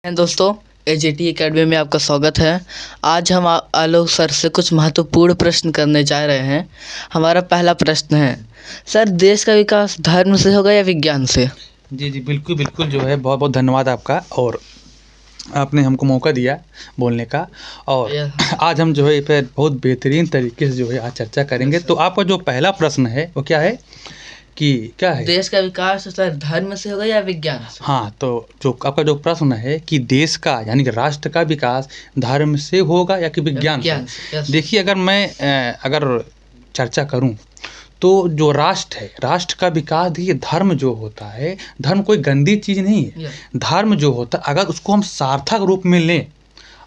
दोस्तों, AGT academy में आपका स्वागत है। आज हम आलोक सर से कुछ महत्वपूर्ण प्रश्न करने जा रहे हैं। हमारा पहला प्रश्न है, सर देश का विकास धर्म से होगा या विज्ञान से? जी जी, बिल्कुल बिल्कुल, जो है बहुत बहुत धन्यवाद आपका। और आपने हमको मौका दिया बोलने का। और आज हम जो है इस पर बहुत बेहतरीन तरीके से जो है आज चर्चा करेंगे। तो आपका जो पहला प्रश्न है वो क्या है कि क्या है? देश का विकास सर धर्म से होगा या विज्ञान से? हाँ, तो जो आपका जो प्रश्न है कि देश का यानी कि राष्ट्र का विकास धर्म से होगा या कि विज्ञान से? देखिए, अगर मैं अगर चर्चा करूं तो जो राष्ट्र है, राष्ट्र का विकास, देखिए धर्म जो होता है, धर्म कोई गंदी चीज़ नहीं है। धर्म जो होता है, अगर उसको हम सार्थक रूप में लें,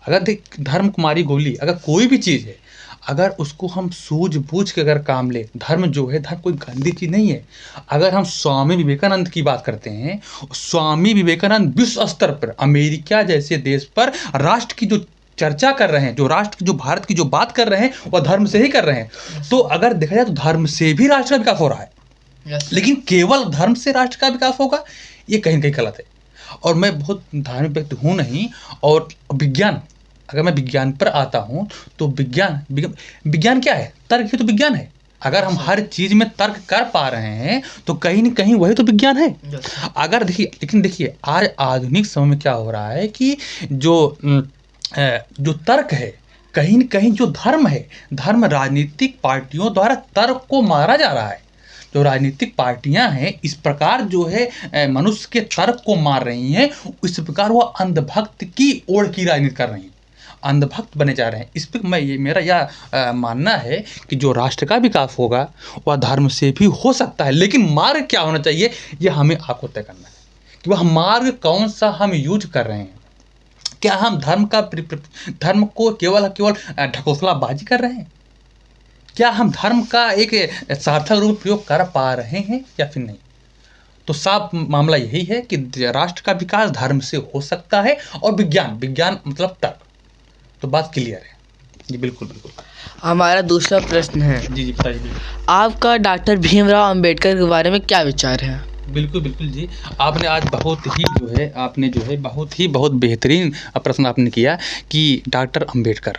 अगर देख धर्म कुमारी गोली, अगर कोई भी चीज़ है, अगर उसको हम सूझबूझ के अगर काम लें, धर्म जो है, धर्म कोई गंदी चीज़ नहीं है। अगर हम स्वामी विवेकानंद की बात करते हैं, स्वामी विवेकानंद विश्व स्तर पर अमेरिका जैसे देश पर राष्ट्र की जो चर्चा कर रहे हैं, जो राष्ट्र, जो भारत की जो बात कर रहे हैं, वह धर्म से ही कर रहे हैं। तो अगर देखा जाए तो धर्म से भी राष्ट्र का विकास हो रहा है। लेकिन केवल धर्म से राष्ट्र का विकास होगा, ये कहीं ना कहीं गलत है। और मैं बहुत धार्मिक व्यक्ति हूँ नहीं। और विज्ञान, अगर मैं विज्ञान पर आता हूँ तो विज्ञान क्या है? तर्क ही तो विज्ञान है। अगर हम हर चीज़ में तर्क कर पा रहे हैं तो कहीं न कहीं वही तो विज्ञान है। अगर देखिए, लेकिन देखिए आज आधुनिक समय में क्या हो रहा है कि जो तर्क है, कहीं न कहीं जो धर्म है, धर्म राजनीतिक पार्टियों द्वारा तर्क को मारा जा रहा है। जो राजनीतिक पार्टियां हैं, इस प्रकार जो है मनुष्य के तर्क को मार रही हैं, इस प्रकार वो अंधभक्त की ओर की राजनीति कर रही हैं, अंधभक्त बने जा रहे हैं। इस पर मेरा यह मानना है कि जो राष्ट्र का विकास होगा वह धर्म से भी हो सकता है, लेकिन मार्ग क्या होना चाहिए ये हमें आपको तय करना है कि वह मार्ग कौन सा हम यूज कर रहे हैं। क्या हम धर्म को केवल ढकोसलाबाजी कर रहे हैं? क्या हम धर्म का एक सार्थक रूप प्रयोग कर पा रहे हैं या फिर नहीं? तो साफ मामला यही है कि राष्ट्र का विकास धर्म से हो सकता है, और विज्ञान मतलब तर्क। तो बात क्लियर है जी। बिल्कुल बिल्कुल। हमारा दूसरा प्रश्न है, जी जी बताइए। आपका डॉक्टर भीमराव अंबेडकर के बारे में क्या विचार है? बिल्कुल बिल्कुल जी, आपने आज बहुत बेहतरीन प्रश्न आपने किया कि डॉक्टर अंबेडकर।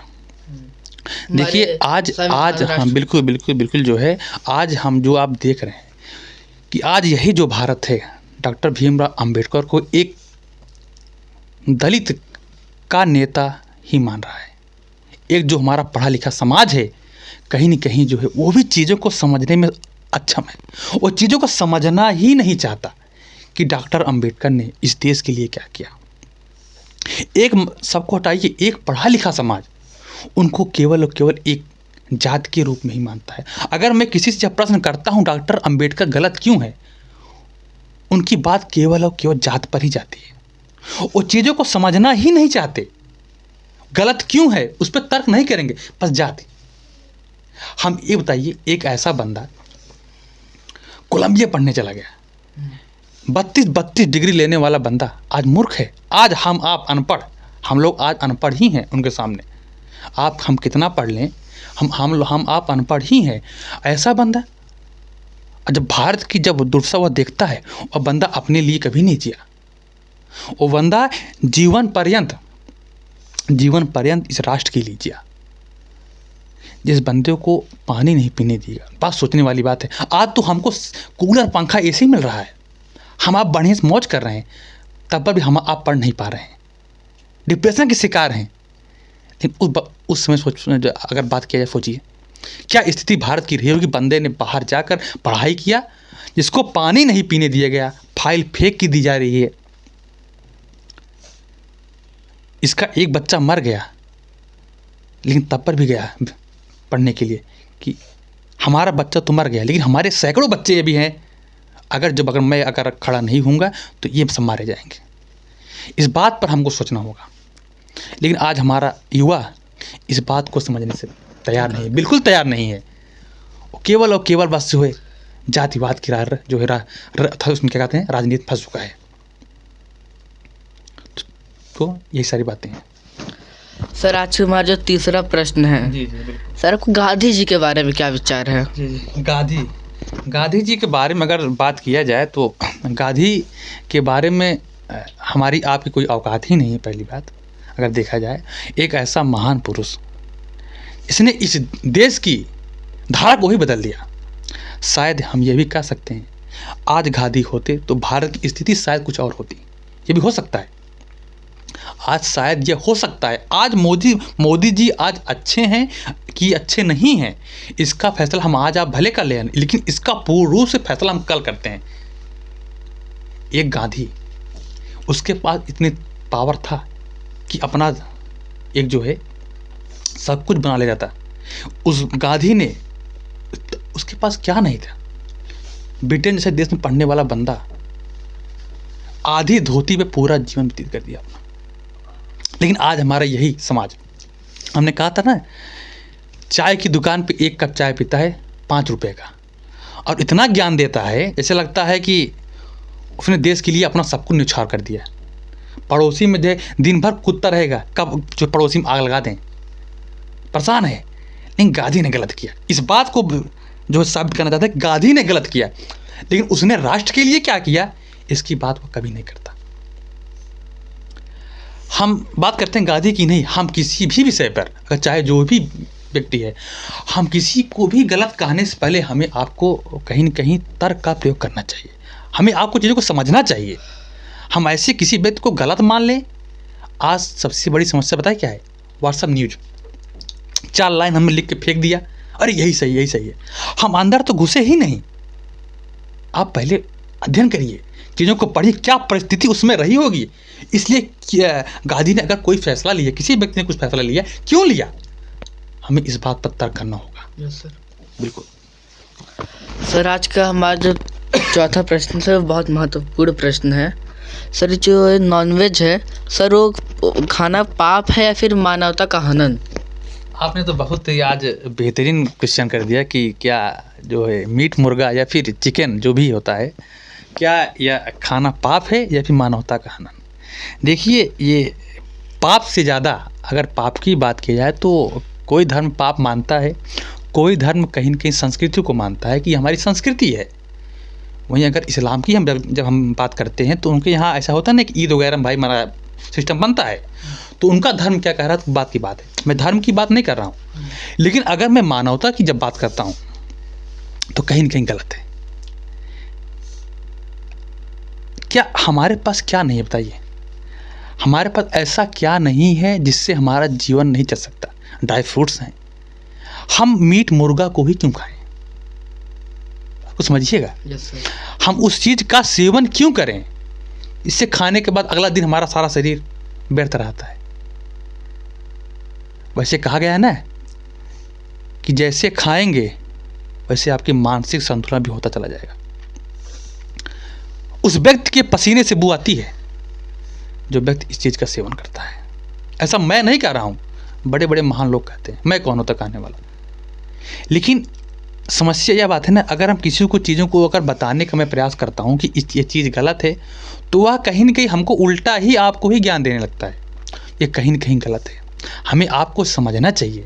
देखिए आज हाँ, बिल्कुल बिल्कुल बिल्कुल, जो है आज हम जो आप देख रहे हैं कि आज यही जो भारत है, डॉक्टर भीमराव अंबेडकर को एक दलित का नेता ही मान रहा है। एक जो हमारा पढ़ा लिखा समाज है, कहीं न कहीं जो है वो भी चीज़ों को समझने में अक्षम है। वो चीज़ों को समझना ही नहीं चाहता कि डॉक्टर अंबेडकर ने इस देश के लिए क्या किया। एक सबको हटाइए, एक पढ़ा लिखा समाज उनको केवल और केवल एक जात के रूप में ही मानता है। अगर मैं किसी से प्रश्न करता हूँ डॉक्टर अंबेडकर गलत क्यों है, उनकी बात केवल और केवल जात पर ही जाती है। वो चीज़ों को समझना ही नहीं चाहते, गलत क्यों है उस पर तर्क नहीं करेंगे, बस जाति। हम ये बताइए, एक ऐसा बंदा कोलंबिया पढ़ने चला गया, 32 डिग्री लेने वाला बंदा आज मूर्ख है। आज आप अनपढ़, हम लोग आज अनपढ़ ही हैं उनके सामने। हम कितना पढ़ लें, हम आप अनपढ़ ही हैं। ऐसा बंदा जब भारत की जब दुर्दशा वह देखता है, वह बंदा अपने लिए कभी नहीं जिया। वो बंदा जीवन पर्यंत इस राष्ट्र के लिए जिया। जिस बंदे को पानी नहीं पीने दिया, बात सोचने वाली बात है। आज तो हमको कूलर पंखा एसी मिल रहा है, हम आप बढ़िया से मौज कर रहे हैं, तब पर भी आप पढ़ नहीं पा रहे हैं, डिप्रेशन के शिकार हैं। लेकिन उस समय अगर बात किया जाए, सोचिए क्या स्थिति भारत की रही होगी। बंदे ने बाहर जाकर पढ़ाई किया, जिसको पानी नहीं पीने दिया गया, फाइल फेंक की दी जा रही है। इसका एक बच्चा मर गया, लेकिन तब पर भी गया पढ़ने के लिए कि हमारा बच्चा तो मर गया, लेकिन हमारे सैकड़ों बच्चे ये भी हैं, अगर मैं खड़ा नहीं होऊंगा तो ये सब मारे जाएंगे। इस बात पर हमको सोचना होगा। लेकिन आज हमारा युवा इस बात को समझने से तैयार नहीं है, बिल्कुल तैयार नहीं है। केवल और केवल बस जो है जातिवाद की जो है उसमें क्या कहते हैं, राजनीति फंस चुका है। तो यही सारी बातें हैं। सर आज हमारा जो तीसरा प्रश्न है, जी जी सर, आपको गांधी जी के बारे में क्या विचार है? जी, गांधी जी के बारे में अगर बात किया जाए तो गांधी के बारे में हमारी आपकी कोई औकात ही नहीं है। पहली बात अगर देखा जाए, एक ऐसा महान पुरुष, इसने इस देश की धारा को ही बदल दिया। शायद हम ये भी कह सकते हैं, आज गांधी होते तो भारत की स्थिति शायद कुछ और होती। ये भी हो सकता है, आज शायद ये हो सकता है। आज मोदी जी आज अच्छे हैं कि अच्छे नहीं हैं, इसका फैसला हम आज आप भले कर लें, लेकिन इसका पूर्ण रूप से फैसला हम कल करते हैं। एक गांधी, उसके पास इतनी पावर था कि अपना एक जो है सब कुछ बना ले जाता। उस गांधी ने, उसके पास क्या नहीं था। ब्रिटेन जैसे देश में पढ़ने वाला बंदा आधी धोती पे पूरा जीवन व्यतीत कर दिया अपना। लेकिन आज हमारा यही समाज, हमने कहा था ना, चाय की दुकान पे एक कप चाय पीता है 5 रुपए का, और इतना ज्ञान देता है जैसे लगता है कि उसने देश के लिए अपना सब कुछ न्यौछावर कर दिया। पड़ोसी में जो दिन भर कूदता रहेगा, कब जो पड़ोसी में आग लगा दें, परेशान है। लेकिन गांधी ने गलत किया। इस बात को जो साबित करना चाहता है, गांधी ने गलत किया, लेकिन उसने राष्ट्र के लिए क्या किया, इसकी बात वो कभी नहीं करता। हम बात करते हैं गांधी की नहीं, हम किसी भी विषय पर, अगर चाहे जो भी व्यक्ति है, हम किसी को भी गलत कहने से पहले हमें आपको कहीं न कहीं तर्क का प्रयोग करना चाहिए। हमें आपको चीज़ों को समझना चाहिए। हम ऐसे किसी व्यक्ति को गलत मान लें। आज सबसे बड़ी समस्या बताए क्या है, व्हाट्सएप न्यूज, 4 लाइन हमने लिख के फेंक दिया, अरे यही सही, यही सही है। हम अंदर तो घुसे ही नहीं। आप पहले अध्ययन करिए, चीज़ों को पढ़िए, क्या परिस्थिति उसमें रही होगी। इसलिए गांधी ने अगर कोई फैसला लिया, किसी व्यक्ति ने कुछ फैसला लिया, क्यों लिया, हमें इस बात पर तर्क करना होगा। Yes sir. बिल्कुल सर, आज का हमारा जो चौथा प्रश्न है वो बहुत महत्वपूर्ण प्रश्न है। सर, जो नॉनवेज है सर, वो खाना पाप है या फिर मानवता का हनन? आपने तो बहुत ही आज बेहतरीन क्वेश्चन कर दिया कि क्या जो है मीट मुर्गा या फिर चिकन जो भी होता है, क्या यह खाना पाप है या फिर मानवता का हनन। देखिए, ये पाप से ज़्यादा अगर पाप की बात की जाए तो कोई धर्म पाप मानता है, कोई धर्म कहीं न कहीं संस्कृति को मानता है कि हमारी संस्कृति है। वहीं अगर इस्लाम की हम जब हम बात करते हैं तो उनके यहाँ ऐसा होता है ना कि ईद वगैरह भाई हमारा सिस्टम बनता है, तो उनका धर्म क्या कह रहा है तो बात की बात है। मैं धर्म की बात नहीं कर रहा हूँ, लेकिन अगर मैं मानवता की जब बात करता हूँ तो कहीं न कहीं गलत है। क्या हमारे पास क्या नहीं है बताइए, हमारे पास ऐसा क्या नहीं है जिससे हमारा जीवन नहीं चल सकता। ड्राई फ्रूट्स हैं, हम मीट मुर्गा को ही क्यों खाएं, कुछ समझिएगा। Yes sir. हम उस चीज़ का सेवन क्यों करें, इससे खाने के बाद अगला दिन हमारा सारा शरीर व्यर्थ रहता है। वैसे कहा गया है ना कि जैसे खाएंगे वैसे आपकी मानसिक संतुलन भी होता चला जाएगा। उस व्यक्ति के पसीने से बू आती है जो व्यक्ति इस चीज़ का सेवन करता है। ऐसा मैं नहीं कह रहा हूँ, बड़े बड़े महान लोग कहते हैं, मैं कौन होता कहने वाला। लेकिन समस्या यह बात है ना, अगर हम किसी को चीज़ों को अगर बताने का मैं प्रयास करता हूँ कि ये चीज़ गलत है, तो वह कहीं न कहीं हमको उल्टा ही आपको ही ज्ञान देने लगता है। ये कहीं न कहीं गलत है। हमें आपको समझना चाहिए,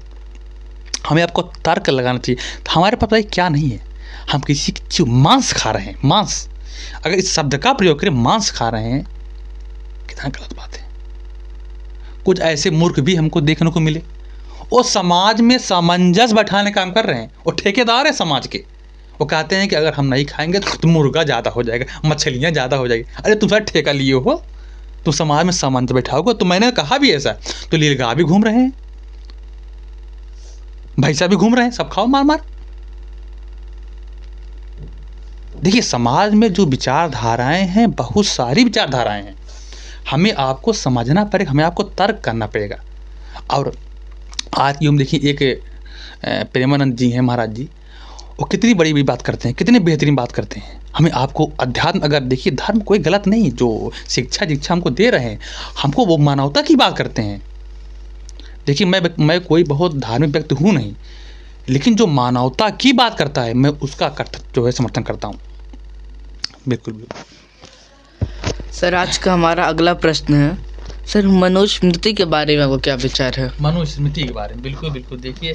हमें आपको तर्क लगाना चाहिए। हमारे पास भाई क्या नहीं है, हम किसी की मांस खा रहे हैं, मांस, अगर इस शब्द का प्रयोग करें, मांस खा रहे हैं, कितना गलत बात है। कुछ ऐसे मूर्ख भी हमको देखने को मिले, वो समाज में सामंजस्य बैठाने का काम कर रहे हैं, वो ठेकेदार है समाज के। वो कहते हैं कि अगर हम नहीं खाएंगे तो मुर्गा ज़्यादा हो जाएगा, मछलियाँ ज़्यादा हो जाएगी। अरे तुम सारा ठेका लिए हो, तुम समाज में सामंजस्य बैठाओगे। तो मैंने कहा भी ऐसा, तो लीलगाय भी घूम रहे हैं, भैंसा भी घूम रहे हैं, सब खाओ मार मार। देखिए, समाज में जो विचारधाराएं हैं, बहुत सारी विचारधाराएं हैं, हमें आपको समझना पड़ेगा, हमें आपको तर्क करना पड़ेगा। और आज यूँ देखिए, एक प्रेमानंद जी हैं, महाराज जी, वो कितनी बड़ी बड़ी बात करते हैं, कितने बेहतरीन बात करते हैं। हमें आपको अध्यात्म, अगर देखिए धर्म कोई गलत नहीं, जो शिक्षा दीक्षा हमको दे रहे हैं, हमको वो मानवता की बात करते हैं। देखिए, मैं कोई बहुत धार्मिक व्यक्ति हूँ नहीं, लेकिन जो मानवता की बात करता है मैं उसका जो है समर्थन करता हूँ। बिल्कुल बिल्कुल। सर, आज का हमारा अगला प्रश्न है, सर मनुस्मृति के बारे में आपका क्या विचार है? मनुस्मृति के बारे में बिल्कुल बिल्कुल देखिए,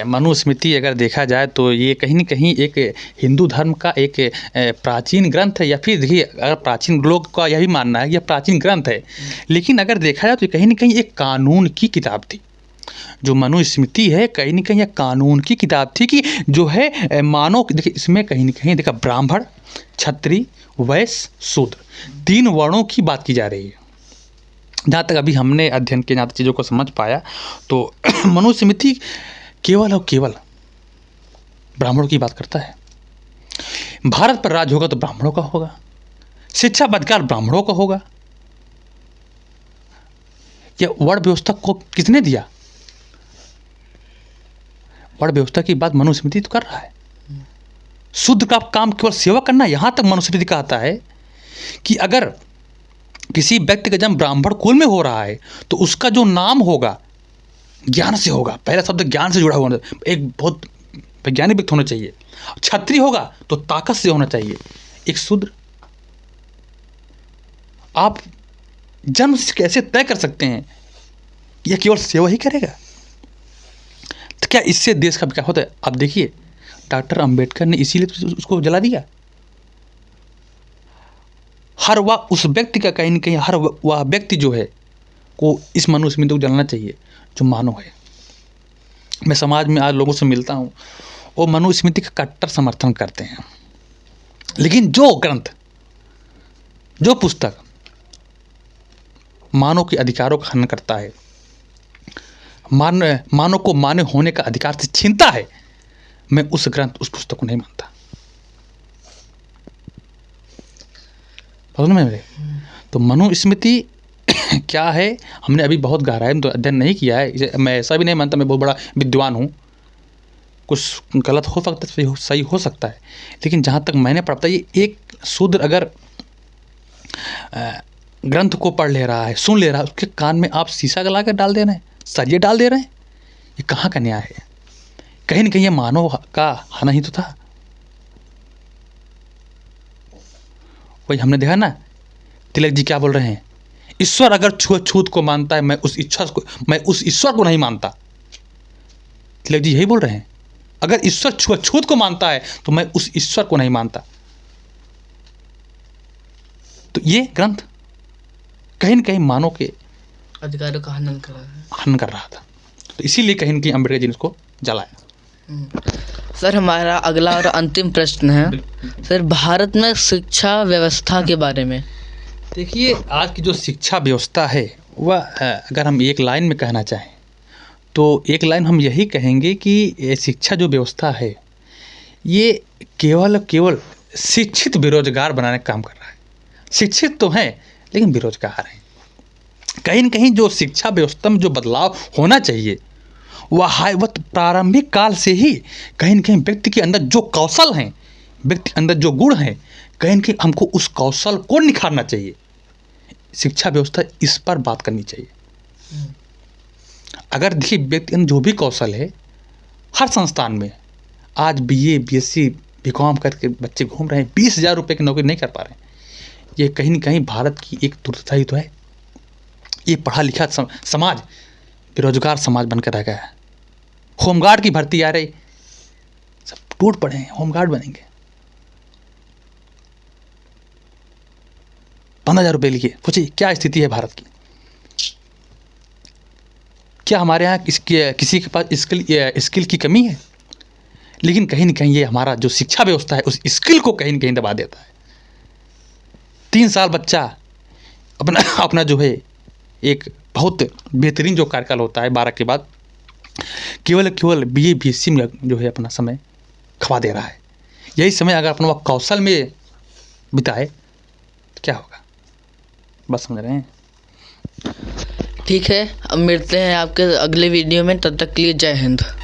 मनुस्मृति अगर देखा जाए तो ये कहीं न कहीं एक हिंदू धर्म का एक प्राचीन ग्रंथ है, या फिर देखिए अगर प्राचीन लोग का यही मानना है कि यह प्राचीन ग्रंथ है, लेकिन अगर देखा जाए तो कहीं न कहीं एक कानून की किताब थी। जो मनुस्मृति है कहीं न कहीं एक कानून की किताब थी कि जो है मानव, देखिए इसमें कहीं न कहीं देखा ब्राह्मण, क्षत्रिय, वैश्य, शूद्र 3 वर्णों की बात की जा रही है। जहाँ तक अभी हमने अध्ययन किया, जहाँ तक चीज़ों को समझ पाया, तो मनुस्मृति केवल और केवल ब्राह्मणों की बात करता है। भारत पर राज होगा तो ब्राह्मणों का होगा, शिक्षा अधिकार ब्राह्मणों का होगा। यह वर्ण व्यवस्था को किसने दिया? वर्ण व्यवस्था की बात मनुस्मृति तो कर रहा है। शूद्र का काम केवल सेवा करना, यहाँ तक मनुस्मृति कहता है कि अगर किसी व्यक्ति का जन्म ब्राह्मण कुल में हो रहा है तो उसका जो नाम होगा ज्ञान से होगा। पहला शब्द ज्ञान से जुड़ा हुआ, एक बहुत वैज्ञानिक व्यक्ति होना चाहिए। क्षत्रिय होगा तो ताकत से होना चाहिए। एक शूद्र, आप जन्म से कैसे तय कर सकते हैं? यह केवल सेवा ही करेगा, तो क्या इससे देश का विकास होता है? अब देखिए डॉक्टर अंबेडकर ने इसीलिए तो उसको जला दिया। हर वह उस व्यक्ति का कहीं न कहीं, हर वह व्यक्ति जो है को इस मनुस्मृति को जलाना चाहिए जो मानव है। मैं समाज में आज लोगों से मिलता हूँ, वो मनुस्मृति का कट्टर समर्थन करते हैं, लेकिन जो ग्रंथ, जो पुस्तक मानव के अधिकारों का हनन करता है, मानव को मानव होने का अधिकार से छीनता है, मैं उस ग्रंथ, उस पुस्तक को नहीं मानता। समझ में मेरे? तो मनुस्मृति क्या है, हमने अभी बहुत गहराई में तो अध्ययन नहीं किया है। मैं ऐसा भी नहीं मानता मैं बहुत बड़ा विद्वान हूँ, कुछ गलत हो सकता है, सही हो सकता है, लेकिन जहाँ तक मैंने पढ़ा, ये एक शूद्र अगर ग्रंथ को पढ़ ले रहा है, सुन ले रहा है, उसके कान में आप शीशा गला कर डाल दे रहे हैं, सरिये डाल दे रहे हैं, ये कहाँ का न्याय है? कहीं न कहीं ये मानव का हनन ही तो था। वही हमने देखा ना, तिलक जी क्या बोल रहे हैं, ईश्वर अगर छूत को मानता है, मैं उस ईश्वर को नहीं मानता। तिलक जी यही बोल रहे हैं, अगर ईश्वर छूत को मानता है तो मैं उस ईश्वर को नहीं मानता। तो ये ग्रंथ कहीं न कहीं मानव के अधिकारों का हनन कर रहा था, तो इसीलिए कहीं न कहीं अम्बेडकर जी ने उसको जलाया। सर हमारा अगला और अंतिम प्रश्न है सर, भारत में शिक्षा व्यवस्था के बारे में। देखिए आज की जो शिक्षा व्यवस्था है वह अगर हम एक लाइन में कहना चाहें तो एक लाइन हम यही कहेंगे कि ये शिक्षा जो व्यवस्था है ये केवल शिक्षित बेरोजगार बनाने का काम कर रहा है। शिक्षित तो हैं लेकिन बेरोजगार हैं। कहीं न कहीं जो शिक्षा व्यवस्था में जो बदलाव होना चाहिए वह प्रारंभिक काल से ही कहीं न कहीं व्यक्ति के अंदर जो कौशल हैं, व्यक्ति के अंदर जो गुण हैं, कहीं न कहीं हमको उस कौशल को निखारना चाहिए। शिक्षा व्यवस्था इस पर बात करनी चाहिए। अगर देखिए व्यक्ति के अंदर जो भी कौशल है, हर संस्थान में आज BA BSc BCom करके बच्चे घूम रहे हैं, 20,000 रुपये की नौकरी नहीं कर पा रहे हैं। ये कहीं न कहीं भारत की एक दुर्दशा ही तो है। ये पढ़ा लिखा समाज बेरोजगार समाज बनकर रह गया है। होमगार्ड की भर्ती आ रही, सब टूट पड़े हैं, होमगार्ड बनेंगे, 15,000 रुपये लिखिए। सोचिए क्या स्थिति है भारत की। क्या हमारे यहाँ किसी के पास स्किल की कमी है? लेकिन कहीं न कहीं ये हमारा जो शिक्षा व्यवस्था है उस स्किल को कहीं न कहीं दबा देता है। 3 साल बच्चा अपना जो है एक बहुत बेहतरीन जो कार्यकाल होता है 12 के बाद, केवल BA BSc में जो है अपना समय खपा दे रहा है। यही समय अगर अपना वह कौशल में बिताए तो क्या होगा? बस समझ रहे हैं। ठीक है, अब मिलते हैं आपके अगले वीडियो में, तब तक के लिए जय हिंद।